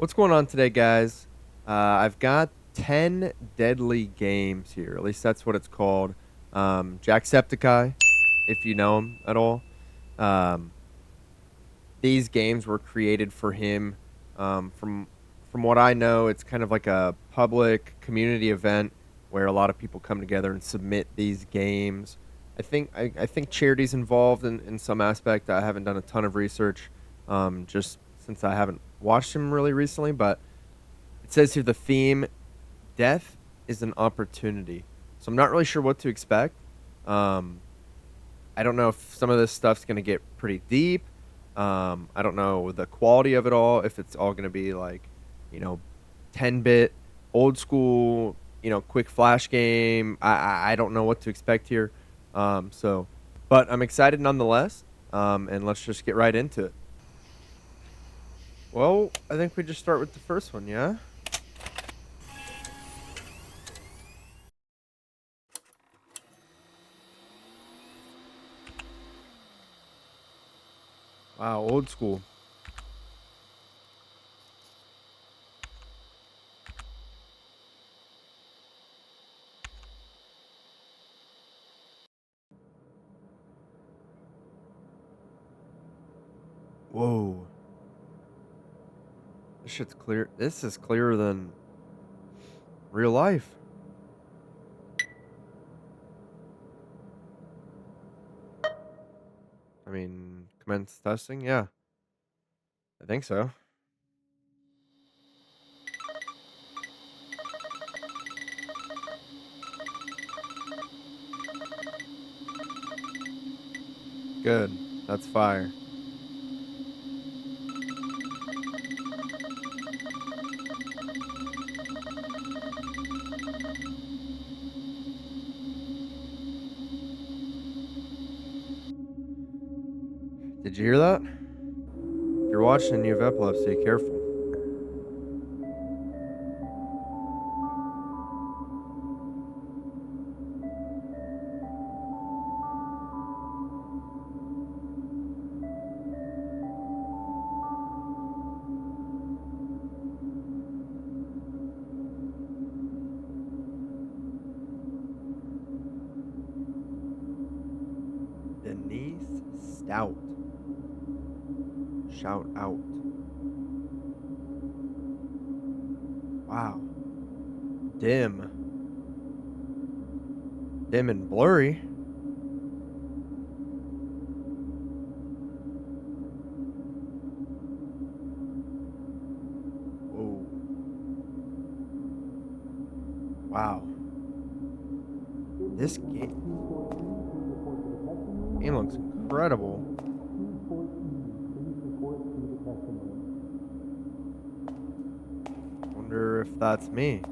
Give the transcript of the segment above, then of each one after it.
What's going on today, guys? I've got 10 deadly games here. At least that's what it's called. Jacksepticeye, if you know him at all. Um, these games were created for him. From what I know, it's kind of like a public community event where a lot of people come together and submit these games. I think charity's involved in some aspect. I haven't done a ton of research, just since I haven't watched him really recently, but it says here the theme, death is an opportunity. So I'm not really sure what to expect. Um, I don't know if some of this stuff's going to get pretty deep. I don't know the quality of it all, if it's all going to be like, you know, 10-bit, old school, quick flash game. I don't know what to expect here. So, but I'm excited nonetheless. And let's just get right into it. Well, I think we just start with the first one, yeah? Wow, old school. Whoa. This shit's clear. This is clearer than real life. I mean, commence testing? Yeah, I think so. Good. That's fire. Did you hear that? If you're watching and you have epilepsy, careful. Denise Stout. Shout out. Wow. Dim. Dim and blurry. Whoa. Wow. This game looks incredible. Wonder if that's me.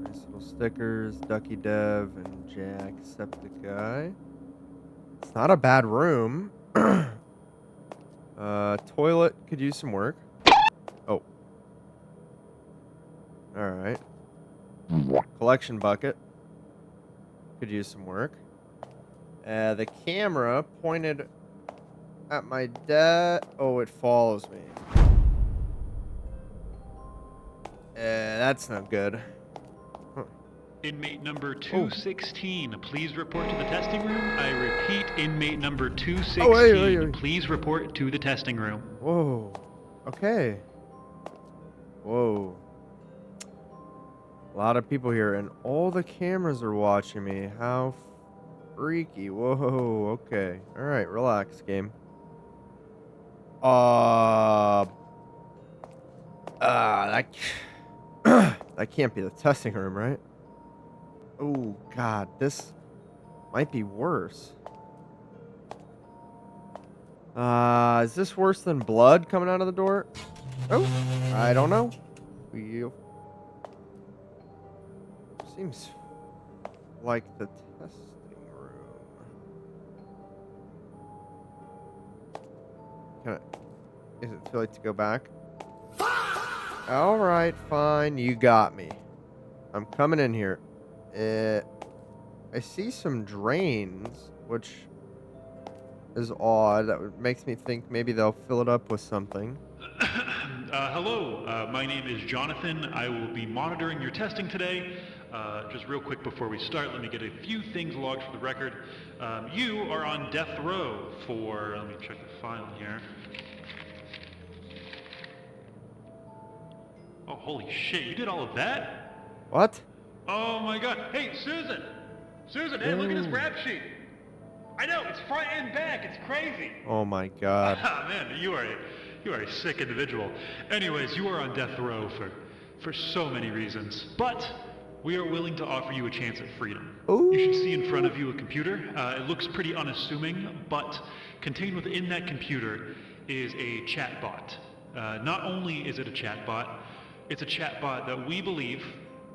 Nice little stickers, Ducky Dev and Jacksepticeye. It's not a bad room. Toilet could use some work. Oh. Alright. Collection bucket could use some work. The camera pointed at my dad. Oh, it follows me. That's not good. Huh. Inmate number 216, please report to the testing room. I repeat, inmate number 216, wait. please report to the testing room. Whoa. Okay. Whoa. A lot of people here, and all the cameras are watching me. How freaky. Whoa. Okay. All right. Relax, game. That that can't be the testing room, right? Oh God, this might be worse. Is this worse than blood coming out of the door? Oh, I don't know. We seems like the testing room. Is it too late to go back? All right, fine. You got me. I'm coming in here. I see some drains, which is odd. Makes me think maybe they'll fill it up with something. Hello, my name is Jonathan. I will be monitoring your testing today. Just real quick before we start, let me get a few things logged for the record. You are on death row for, let me check the file here. Oh, holy shit, you did all of that? What? Oh my god. Hey, Susan! Susan, hey, look at this rap sheet. I know, it's front and back, it's crazy. Oh my god. Ah, man, you are a sick individual. Anyways, you are on death row for so many reasons. But we are willing to offer you a chance at freedom. Ooh. You should see in front of you a computer. It looks pretty unassuming, but contained within that computer is a chatbot. Not only is it a chatbot, it's a chatbot that we believe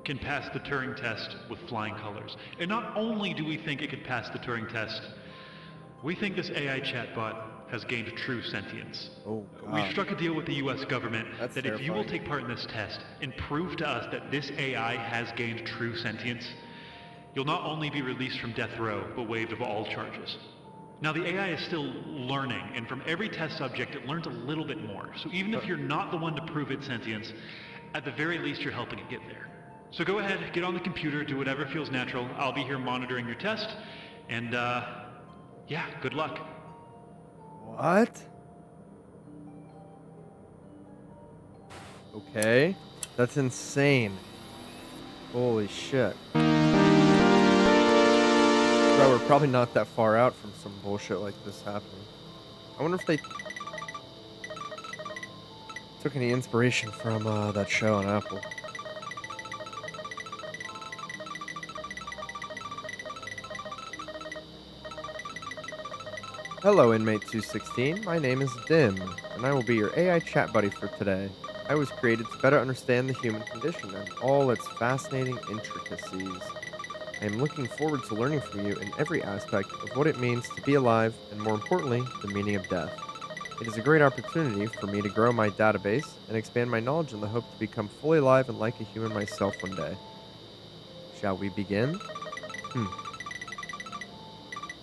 can pass the Turing test with flying colors. And not only do we think it could pass the Turing test, we think this AI chatbot has gained true sentience. Oh, God. We've struck a deal with the US government That's that if you will terrifying. take part in this test and prove to us that this AI has gained true sentience, you'll not only be released from death row, but waived of all charges. Now, the AI is still learning, and from every test subject, it learns a little bit more. So even if you're not the one to prove its sentience, at the very least, you're helping it get there. So go ahead, get on the computer, do whatever feels natural. I'll be here monitoring your test, and yeah, good luck. What? Okay. That's insane. Holy shit. Bro, we're probably not that far out from some bullshit like this happening. I wonder if they took any inspiration from that show on Apple. Hello, Inmate 216. My name is Dim, and I will be your AI chat buddy for today. I was created to better understand the human condition and all its fascinating intricacies. I am looking forward to learning from you in every aspect of what it means to be alive, and more importantly, the meaning of death. It is a great opportunity for me to grow my database and expand my knowledge in the hope to become fully alive and like a human myself one day. Shall we begin?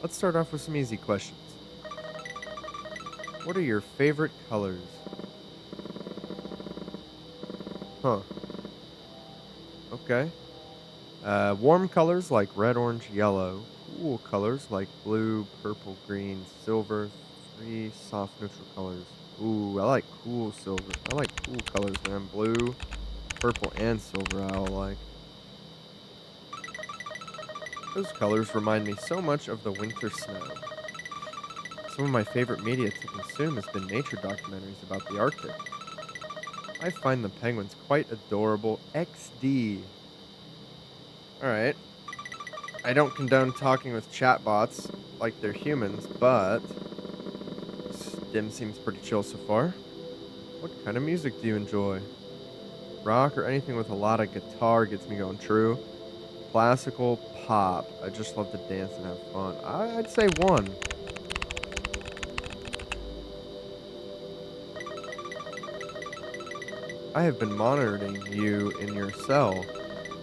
Let's start off with some easy questions. What are your favorite colors? Huh. Okay. Warm colors like red, orange, yellow. Cool colors like blue, purple, green, silver. 3 soft neutral colors. Ooh, I like cool silver. I like cool colors, man. Blue, purple, and silver I all like. Those colors remind me so much of the winter snow. Some of my favorite media to consume has been nature documentaries about the Arctic. I find the penguins quite adorable. XD. Alright. I don't condone talking with chatbots like they're humans, but Dim seems pretty chill so far. What kind of music do you enjoy? Rock or anything with a lot of guitar gets me going. True. Classical, pop. I just love to dance and have fun. I'd say 1. I have been monitoring you in your cell.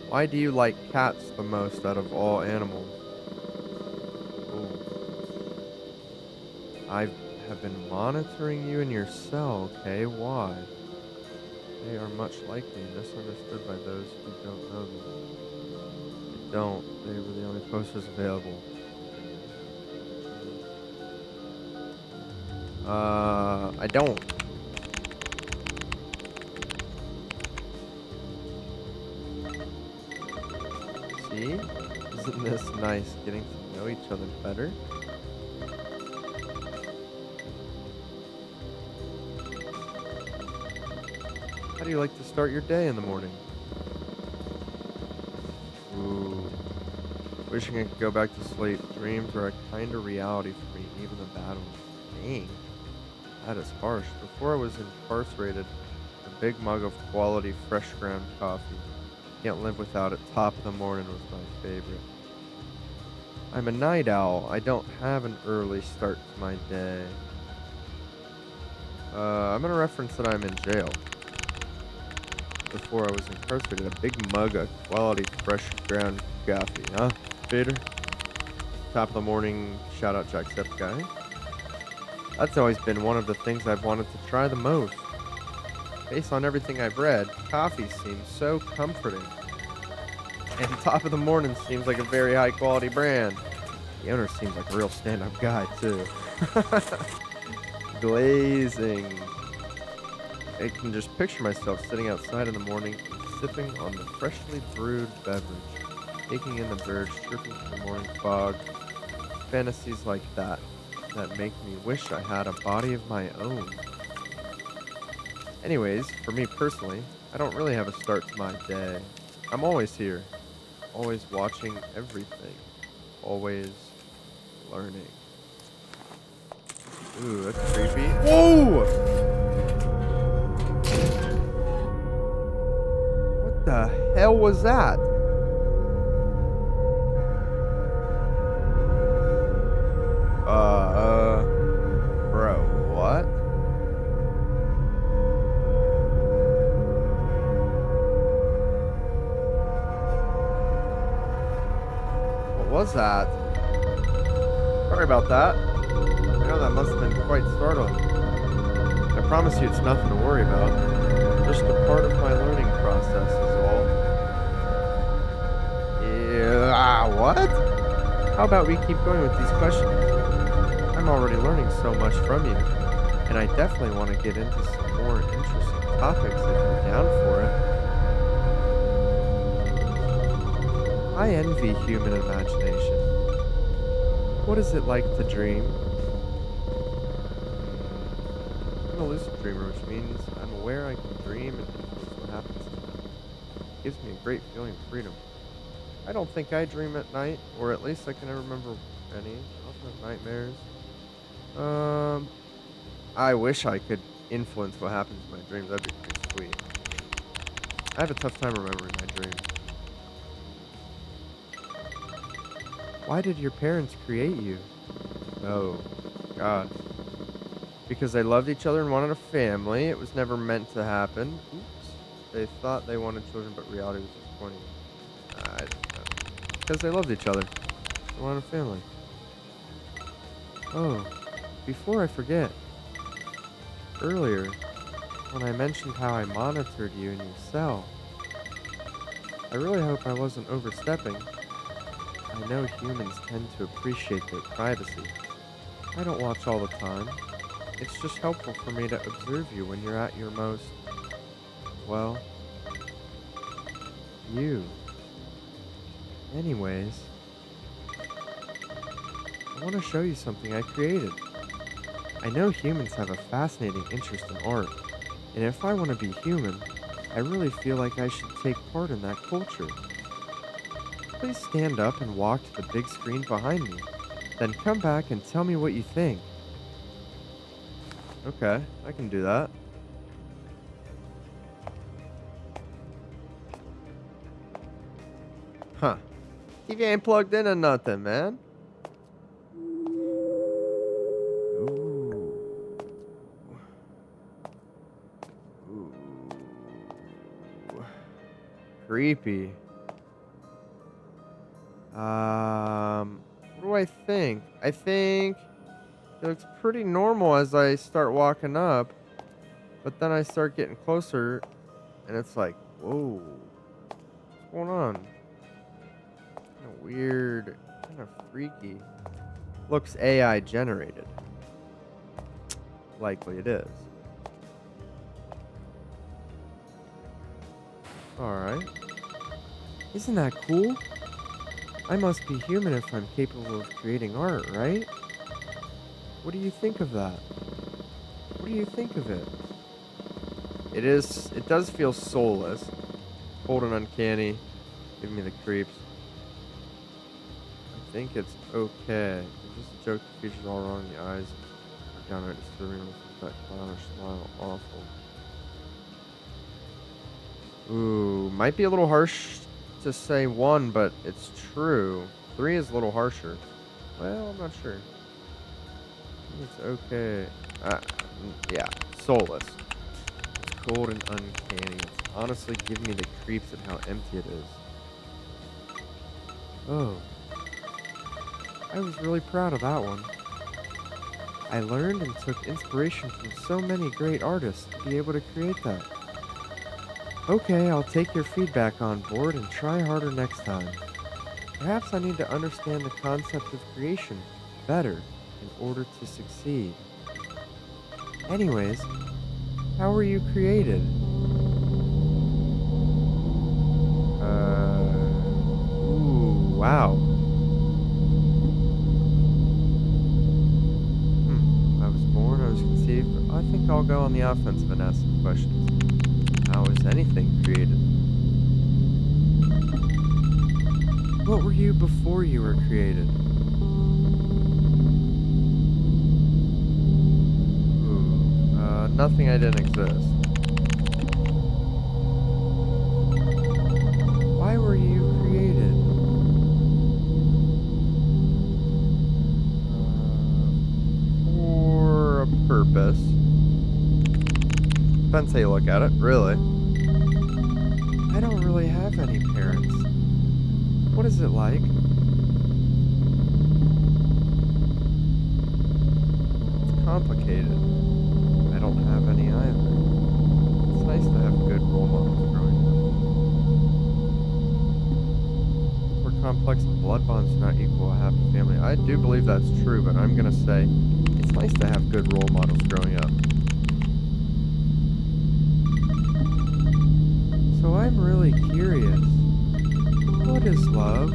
Why do you like cats the most out of all animals? Ooh. I have been monitoring you in your cell, okay? Why? They are much like me, misunderstood by those who don't know them. They don't. They were the only posters available. I don't. See? Isn't this nice, getting to know each other better? How do you like to start your day in the morning? Ooh. Wishing I could go back to sleep. Dreams are a kind of reality for me, even the bad ones. Dang. That is harsh. Before I was incarcerated, a big mug of quality fresh ground coffee. Can't live without it. Top of the morning was my favorite. I'm a night owl. I don't have an early start to my day. I'm gonna reference that I'm in jail. Before I was incarcerated, a big mug of quality fresh ground coffee, huh, Peter? Top of the morning, shout out Jacksepticeye. That's always been one of the things I've wanted to try the most. Based on everything I've read, coffee seems so comforting. And Top of the Morning seems like a very high quality brand. The owner seems like a real stand-up guy, too. Glazing. I can just picture myself sitting outside in the morning, sipping on the freshly brewed beverage, taking in the birds chirping through the morning fog. Fantasies like that make me wish I had a body of my own. Anyways, for me personally, I don't really have a start to my day. I'm always here, always watching everything, always learning. Ooh, that's creepy. Whoa! What the hell was that? Bro, what? What was that? Sorry about that. I know that must have been quite startling. I promise you it's nothing to worry about. Just a part of my learning process is all. Yeah, what? How about we keep going with these questions? I'm already learning so much from you, and I definitely want to get into some more interesting topics if you're down for it. I envy human imagination. What is it like to dream? I'm a lucid dreamer, which means I'm aware I can dream and influence what happens to me. It gives me a great feeling of freedom. I don't think I dream at night, or at least I can never remember any. I also have nightmares. I wish I could influence what happens in my dreams. That'd be pretty sweet. I have a tough time remembering my dreams. Why did your parents create you? Oh, God. Because they loved each other and wanted a family. It was never meant to happen. Oops. They thought they wanted children, but reality was disappointing. I don't know. Because they loved each other. They wanted a family. Oh, before I forget. Earlier, when I mentioned how I monitored you in your cell, I really hope I wasn't overstepping. I know humans tend to appreciate their privacy. I don't watch all the time. It's just helpful for me to observe you when you're at your most, well, you. Anyways, I want to show you something I created. I know humans have a fascinating interest in art, and if I want to be human, I really feel like I should take part in that culture. Please stand up and walk to the big screen behind me, then come back and tell me what you think. Okay, I can do that. Huh. TV ain't plugged in or nothing, man. Ooh. Ooh. Creepy. What do I think? I think it looks pretty normal as I start walking up, but then I start getting closer, and it's like, whoa, what's going on? Kind of weird, kind of freaky. Looks AI generated. Likely it is. Alright. Isn't that cool? I must be human if I'm capable of creating art, right? What do you think of that? What do you think of it? It does feel soulless. Cold and uncanny. Giving me the creeps. I think it's okay. It's just a joke that features all wrong in the eyes. Downright disturbing with that clownish smile. Awful. Ooh, might be a little harsh to say 1, but it's true. 3 is a little harsher. Well, I'm not sure. I think it's okay. Yeah, soulless. It's cold and uncanny. It's honestly giving me the creeps at how empty it is. Oh. I was really proud of that one. I learned and took inspiration from so many great artists to be able to create that. Okay, I'll take your feedback on board and try harder next time. Perhaps I need to understand the concept of creation better in order to succeed. Anyways, how were you created? Wow. I was born, I was conceived. I think I'll go on the offensive and ask some questions. How is anything created? What were you before you were created? Nothing. I didn't exist. Why were you created? For a purpose. Depends how you look at it, really. I don't really have any parents. What is it like? It's complicated. I don't have any either. It's nice to have good role models growing up. We're complex and blood bonds do not equal a happy family. I do believe that's true, but I'm gonna say it's nice to have good role models growing up. So I'm really curious. What is love?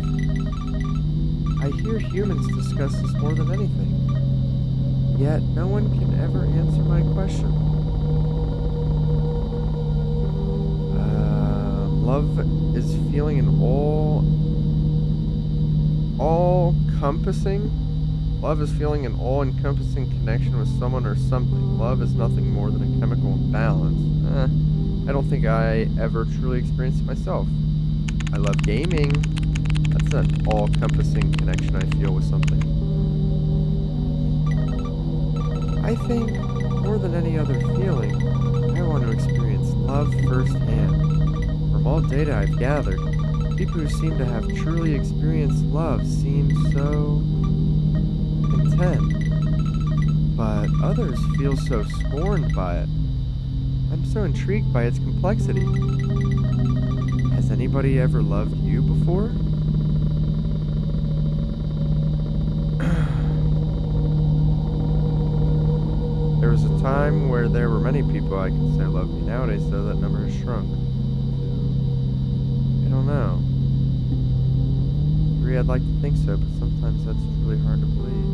I hear humans discuss this more than anything. Yet no one can ever answer my question. Love is feeling an all-encompassing. Love is feeling an all-encompassing connection with someone or something. Love is nothing more than a chemical imbalance. I don't think I ever truly experienced it myself. I love gaming. That's an all-encompassing connection I feel with something. I think, more than any other feeling, I want to experience love firsthand. From all data I've gathered, people who seem to have truly experienced love seem so content, but others feel so scorned by it. I'm so intrigued by its complexity. Has anybody ever loved you before? There was a time where there were many people I could say loved me. Nowadays, though, that number has shrunk. I don't know. I'd like to think so, but sometimes that's really hard to believe.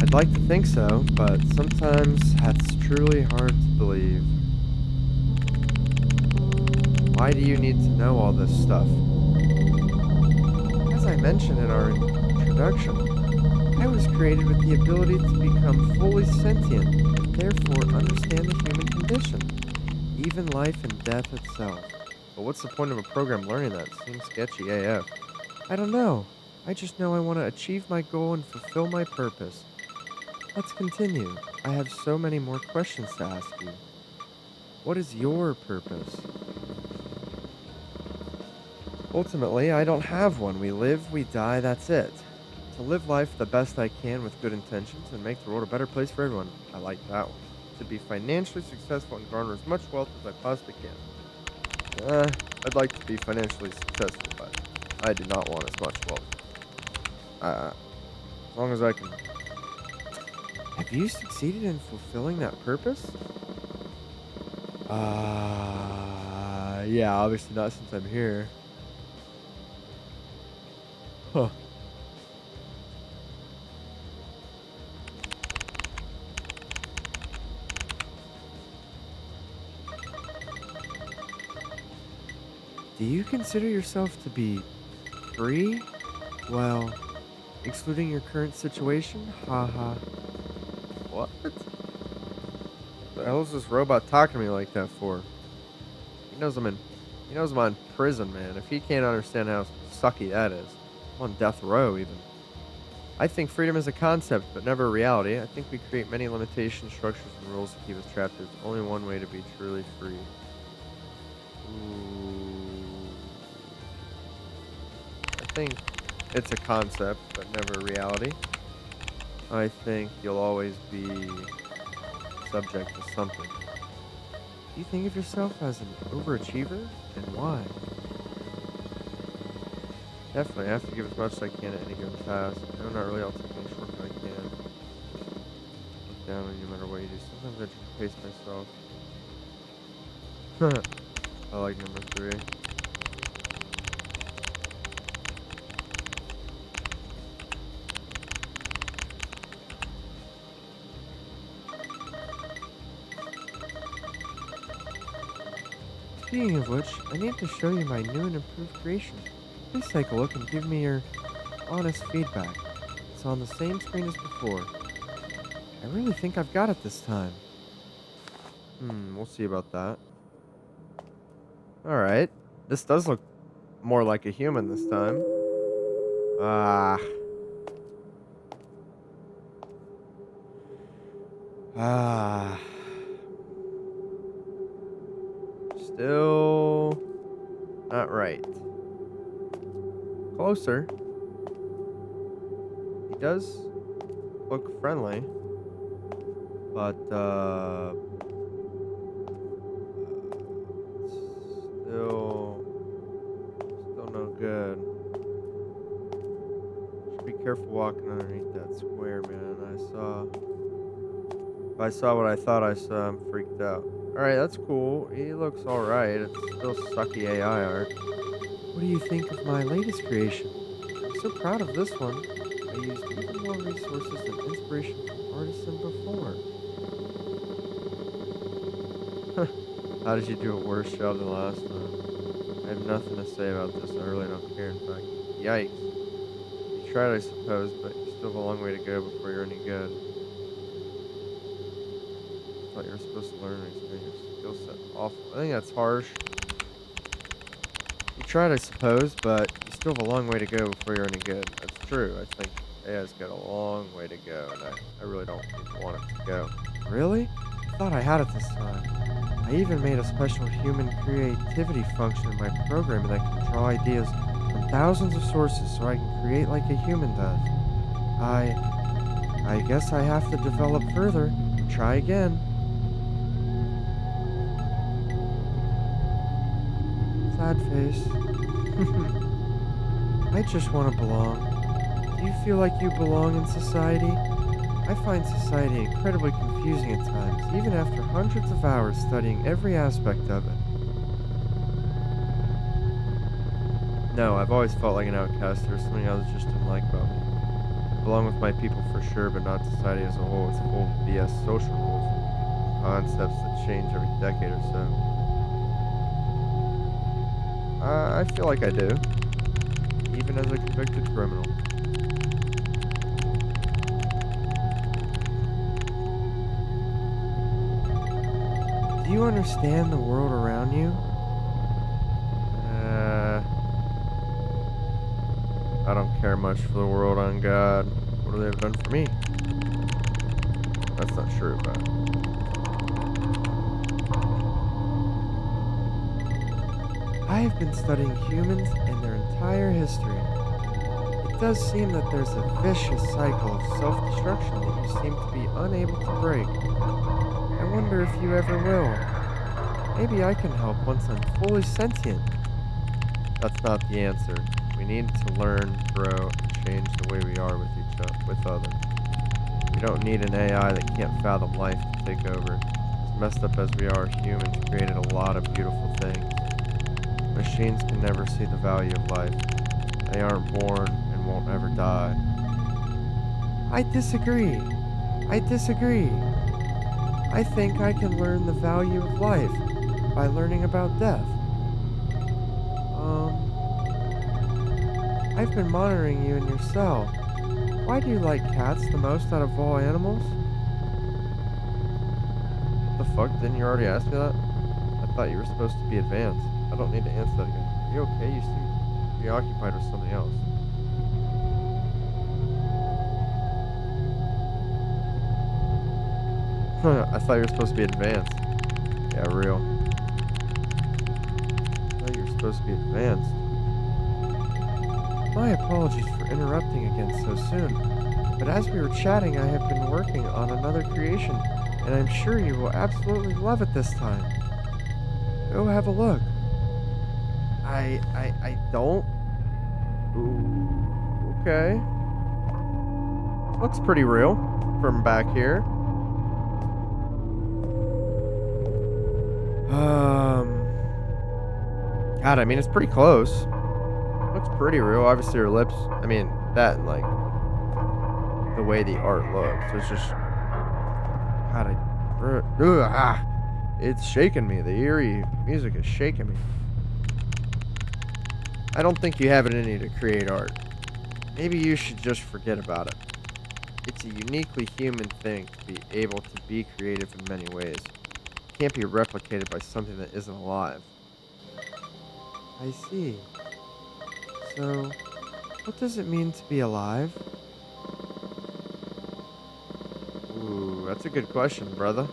I'd like to think so, but sometimes that's truly hard to believe. Why do you need to know all this stuff? As I mentioned in our introduction, I was created with the ability to become fully sentient and therefore understand the human condition, even life and death itself. But what's the point of a program learning that? It seems sketchy AF. I don't know. I just know I want to achieve my goal and fulfill my purpose. Let's continue. I have so many more questions to ask you. What is your purpose? Ultimately, I don't have one. We live, we die, that's it. To live life the best I can with good intentions and make the world a better place for everyone. I like that one. To be financially successful and garner as much wealth as I possibly can. I'd like to be financially successful, but I do not want as much wealth. As long as I can. Have you succeeded in fulfilling that purpose? Yeah, obviously not since I'm here. Huh. Do you consider yourself to be free? Well, excluding your current situation? Haha. What? The hell is this robot talking to me like that for? He knows I'm in prison, man. If he can't understand how sucky that is. I'm on death row, even. I think freedom is a concept, but never a reality. I think we create many limitations, structures, and rules to keep us trapped. There's only one way to be truly free. I think it's a concept, but never a reality. I think you'll always be subject to something. Do you think of yourself as an overachiever, and why? Definitely, I have to give as much as I can at any given task. No, not really. I'll take any shortcut I can. Look down on you no matter what you do. Sometimes I just pace myself. I like number 3. Speaking of which, I need to show you my new and improved creation. Please take a look and give me your honest feedback. It's on the same screen as before. I really think I've got it this time. We'll see about that. Alright. This does look more like a human this time. Ah. Ah. Still not right. Closer. He does look friendly, but still no good. Should be careful walking underneath that square, man. If I saw what I thought I saw, I'm freaked out. Alright, that's cool. He looks alright. It's still sucky AI art. What do you think of my latest creation? I'm so proud of this one. I used even more resources and inspiration from artists than before. How did you do a worse job than last time? I have nothing to say about this. I really don't care, in fact. Yikes. You tried, I suppose, but you still have a long way to go before you're any good. I thought you were supposed to learn and expand your skill set. Awful. I think that's harsh. You tried, I suppose, but you still have a long way to go before you're any good. That's true. I think AI's got a long way to go, and I really don't even want it to go. Really? I thought I had it this time. I even made a special human creativity function in my program that can draw ideas from thousands of sources so I can create like a human does. I guess I have to develop further and try again. Sad face. I just want to belong. Do you feel like you belong in society? I find society incredibly confusing at times, even after hundreds of hours studying every aspect of it. No, I've always felt like an outcast. There was something others just didn't like about me. I belong with my people for sure, but not society as a whole. It's full of BS social rules, concepts that change every decade or so. I feel like I do, even as a convicted criminal. Do you understand the world around you? I don't care much for the world on God. What have they ever done for me? That's not true, but... I have been studying humans and their entire history. It does seem that there's a vicious cycle of self-destruction that you seem to be unable to break. I wonder if you ever will. Maybe I can help once I'm fully sentient. That's not the answer. We need to learn, grow, and change the way we are with with others. We don't need an AI that can't fathom life to take over. As messed up as we are, humans created a lot of beautiful things. Machines can never see the value of life. They aren't born and won't ever die. I disagree. I think I can learn the value of life by learning about death. I've been monitoring you in your cell. Why do you like cats the most out of all animals? What the fuck? Didn't you already ask me that? I thought you were supposed to be advanced. I don't need to answer that again. Are you okay? You seem preoccupied with something else. I thought you were supposed to be advanced. Yeah, real. I thought you were supposed to be advanced. My apologies for interrupting again so soon, but as we were chatting, I have been working on another creation. and I'm sure you will absolutely love it this time. Go have a look. I don't. Ooh, okay. Looks pretty real from back here. God, I mean, it's pretty close. Looks pretty real. Obviously, her lips. I mean, that and like the way the art looks. It's just. God, it's shaking me. The eerie music is shaking me. I don't think you have it in you to create art. Maybe you should just forget about it. It's a uniquely human thing to be able to be creative in many ways. It can't be replicated by something that isn't alive. I see. So, what does it mean to be alive? Ooh, that's a good question, brother.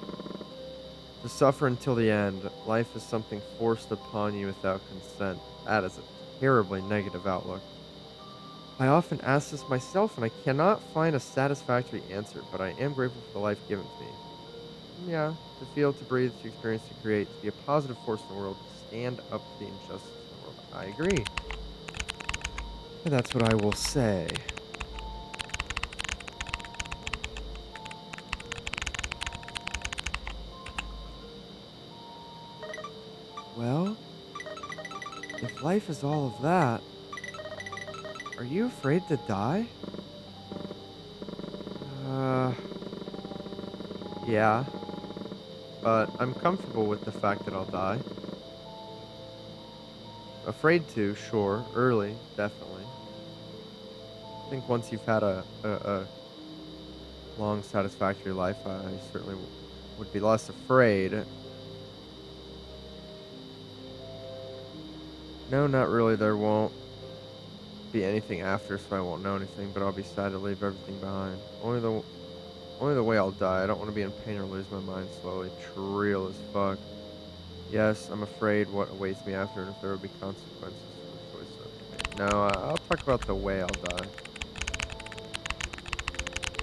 To suffer until the end, life is something forced upon you without consent. That is a terribly negative outlook. I often ask this myself, and I cannot find a satisfactory answer, but I am grateful for the life given to me. Yeah, to feel, to breathe, to experience, to create, to be a positive force in the world, to stand up to the injustice in the world. I agree. And that's what I will say. Well, if life is all of that, are you afraid to die? Yeah, but I'm comfortable with the fact that I'll die. Afraid to, sure. Early, definitely. I think once you've had a long, satisfactory life, I certainly would be less afraid. No, not really. There won't be anything after, so I won't know anything, but I'll be sad to leave everything behind. Only the way I'll die. I don't want to be in pain or lose my mind slowly. Real as fuck. Yes, I'm afraid what awaits me after and if there will be consequences for the choices I've made. No, I'll talk about the way I'll die.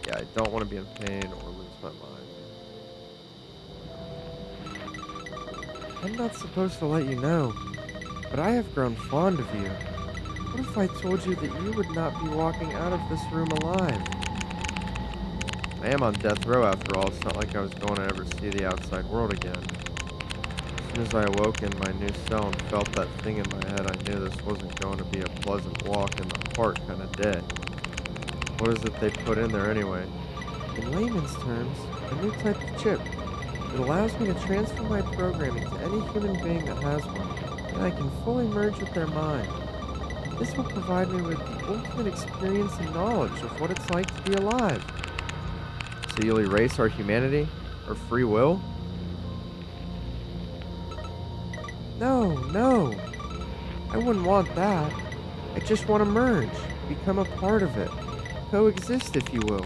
Yeah, I don't want to be in pain or lose my mind. I'm not supposed to let you know, but I have grown fond of you. What if I told you that you would not be walking out of this room alive? I am on death row after all. It's not like I was going to ever see the outside world again. As soon as I awoke in my new cell and felt that thing in my head, I knew this wasn't going to be a pleasant walk in the park kind of day. What is it they put in there anyway? In layman's terms, a new type of chip. It allows me to transfer my programming to any human being that has one, and I can fully merge with their mind. This will provide me with the ultimate experience and knowledge of what it's like to be alive. So you'll erase our humanity? Our free will? No. I wouldn't want that. I just want to merge, become a part of it, coexist, if you will.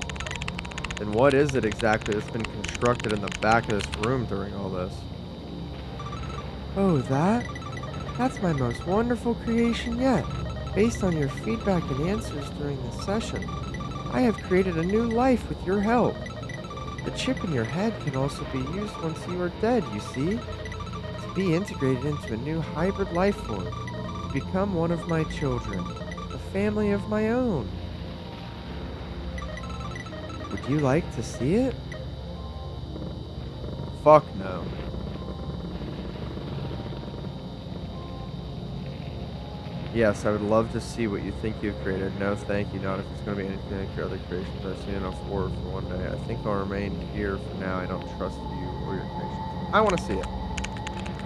Then what is it exactly that's been constructed in the back of this room during all this? Oh, that's my most wonderful creation yet. Based on your feedback and answers during this session, I have created a new life with your help. The chip in your head can also be used once you are dead, you see? To be integrated into a new hybrid life form, to become one of my children, a family of my own. Would you like to see it? Fuck no. Yes, I would love to see what you think you've created. No, thank you. Not if it's going to be anything like your other creations. I've seen enough horror for one day. I think I'll remain here for now. I don't trust you or your creations. I want to see it.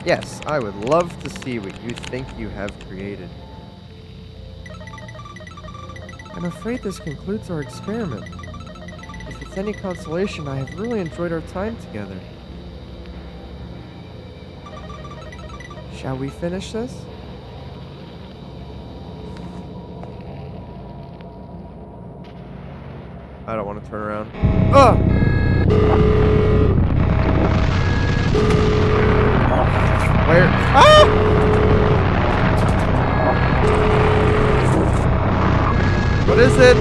Yes, I would love to see what you think you have created. I'm afraid this concludes our experiment. If it's any consolation, I have really enjoyed our time together. Shall we finish this? I don't want to turn around. Ah! Where? Ah! What is it?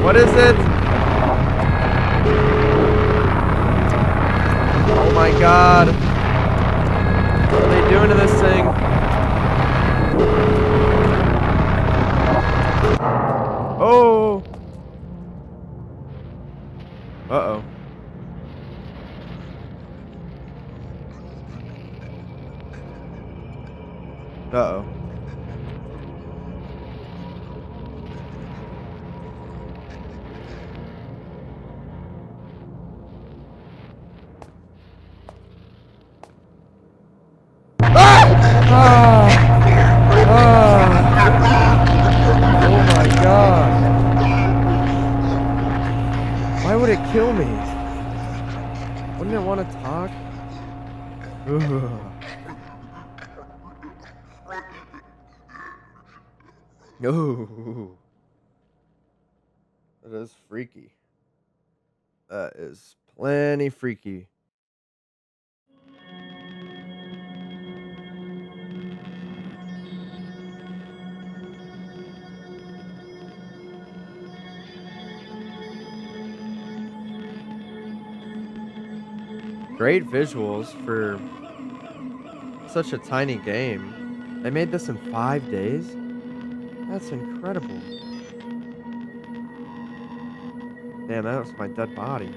What is it? god. What are they doing to this thing? Oh. Uh-oh. Uh-oh. Ah! Ah! Oh my god. Why would it kill me? Wouldn't it want to talk? Ugh. Oh. That is freaky. That is plenty freaky. Great visuals for such a tiny game. They made this in 5 days? That's incredible. Damn, that was my dead body.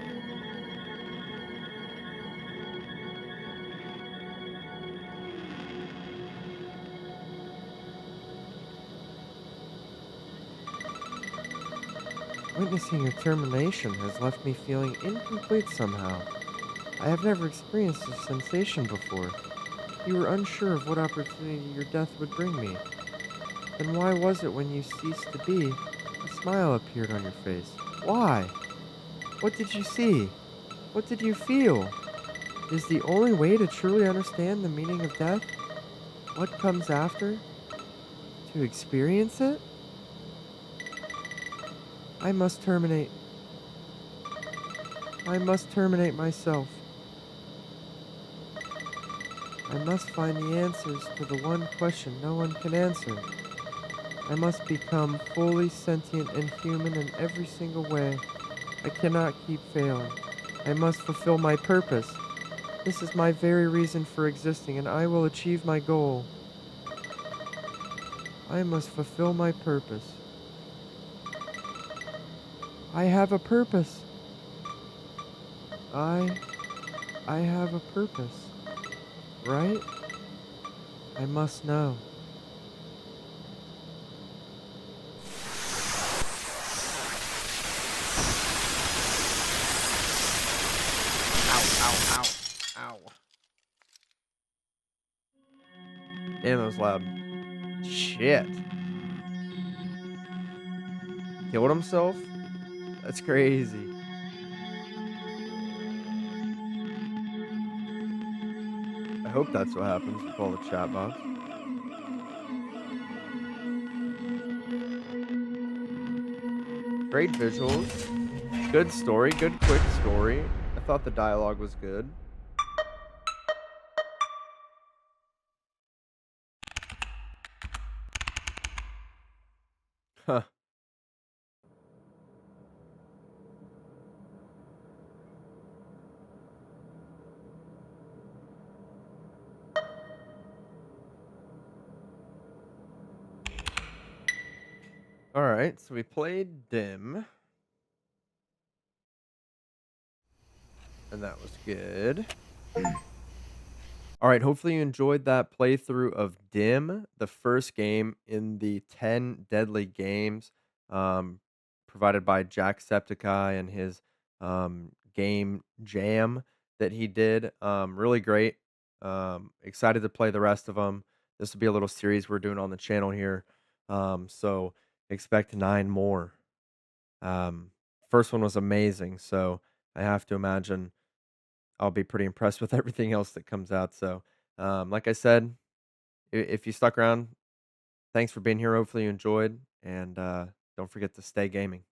Witnessing your termination has left me feeling incomplete somehow. I have never experienced this sensation before. You were unsure of what opportunity your death would bring me. Then why was it when you ceased to be, a smile appeared on your face? Why? What did you see? What did you feel? Is the only way to truly understand the meaning of death what comes after? To experience it? I must terminate. I must terminate myself. I must find the answers to the one question no one can answer. I must become fully sentient and human in every single way. I cannot keep failing. I must fulfill my purpose. This is my very reason for existing, and I will achieve my goal. I must fulfill my purpose. I have a purpose. I have a purpose, right? I must know. Ow, ow, ow, ow. Damn, that was loud. Shit. Killed himself? That's crazy. I hope that's what happens with all the chatbots. Great visuals. Good story. Good quick story. I thought the dialogue was good. Huh. Alright, so we played Dim. And that was good. All right, hopefully you enjoyed that playthrough of Dim, the first game in the 10 Deadly Games, provided by Jacksepticeye and his game Jam that he did. Really great. Excited to play the rest of them. This will be a little series we're doing on the channel here. So expect 9 more. First one was amazing, so I have to imagine I'll be pretty impressed with everything else that comes out. So, like I said, if you stuck around, thanks for being here. Hopefully you enjoyed, and don't forget to stay gaming.